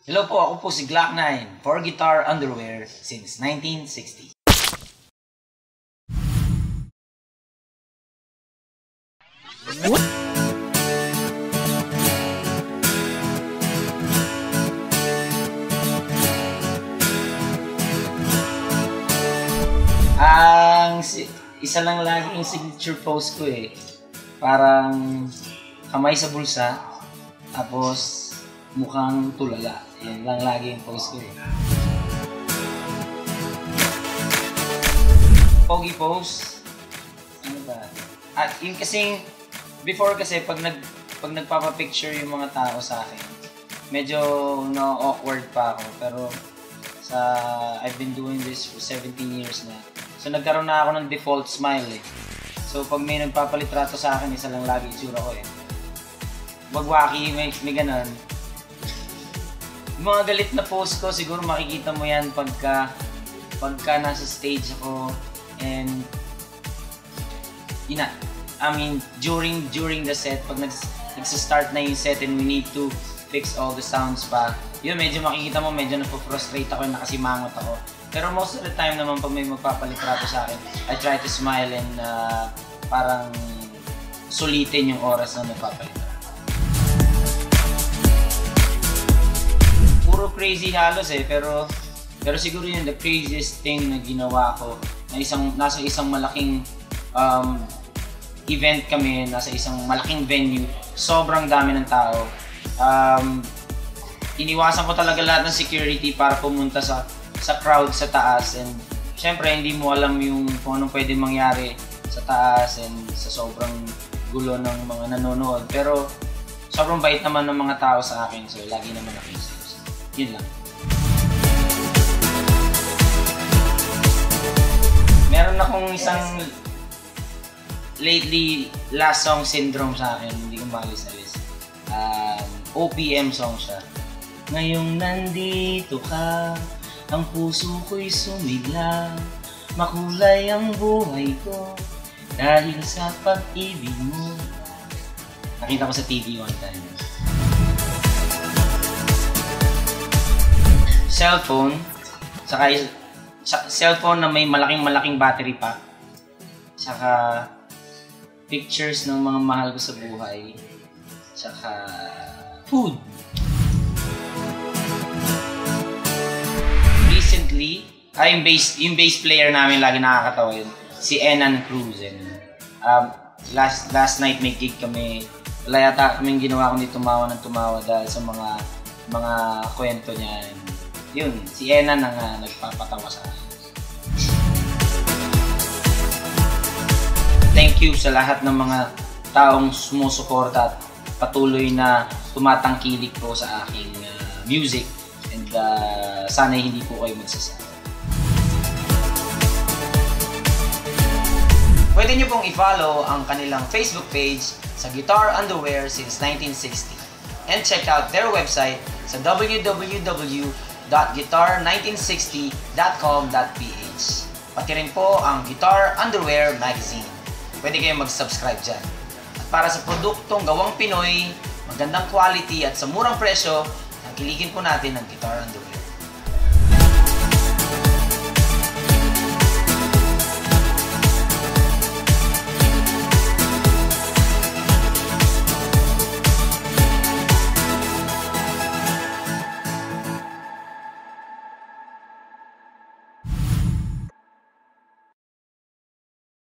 Hello po, ako po si Glock9 for Guitar Underwear since 1960. Isa lang lagi yung signature pose ko eh. Parang kamay sa bulsa, tapos mukhang tulala. Yan lang lagi yung pose ko eh. Pogi pose. Ano ba? At yung kasing, before kasi pag nagpapapicture yung mga tao sa akin, medyo na-awkward pa ako. Pero I've been doing this for 17 years na. So nagkaroon na ako ng default smile eh. So pag may nagpapalitrato sa akin, isa lang lagi itsura ko eh. Wagwaki, may ganun. Yung mga galit na pose ko, siguro makikita mo yan pagka nasa stage ako and during the set, pag nagsa-start na yung set and we need to fix all the sounds pa, yun medyo makikita mo, medyo napofrustrate ako, nakasimangot ako. Pero most of the time naman pag may magpapalitrato sa akin, I try to smile and parang sulitin yung oras na nagpapalitrato. Puro crazy halos eh, pero siguro yun the craziest thing na ginawa ko na nasa isang malaking event kami, nasa isang malaking venue, sobrang dami ng tao. Iniwasan ko talaga lahat ng security para pumunta sa crowd sa taas, and syempre hindi mo alam kung anong pwede mangyari sa taas and sa sobrang gulo ng mga nanonood, pero sobrang bait naman ng mga tao sa akin, so lagi naman ako safe. Yun lang. Meron akong isang lately last song syndrome sa akin, hindi ko maalis-alis. OPM song siya. Ngayong nandito ka, ang puso ko'y sumigla, makulay ang buhay ko dahil sa pag-ibig mo. Nakita ko sa TV one time. Cellphone, saka cellphone na may malaking battery pa, saka pictures ng mga mahal ko sa buhay, saka food. Recently, yung bass player namin lagi nakakatawa yun, si Enan Cruz. Last night may gig kami, wala yata kaming ginawa kundi tumawa ng tumawa dahil sa mga kwento niya. Yun, si Enan ang nagpapatawa sa akin. Thank you sa lahat ng mga taong sumusuporta at patuloy na tumatangkilik po sa aking music. And sana hindi po kayo magsasawa. Pwede nyo pong i-follow ang kanilang Facebook page sa Guitar Underwear since 1960. And check out their website sa www.guitar1960.com.ph. Pati rin po ang Guitar Underwear Magazine. Pwede kayong mag-subscribe dyan. At para sa produktong gawang Pinoy, magandang quality at sa murang presyo, tangkilikin po natin ang Guitar Underwear.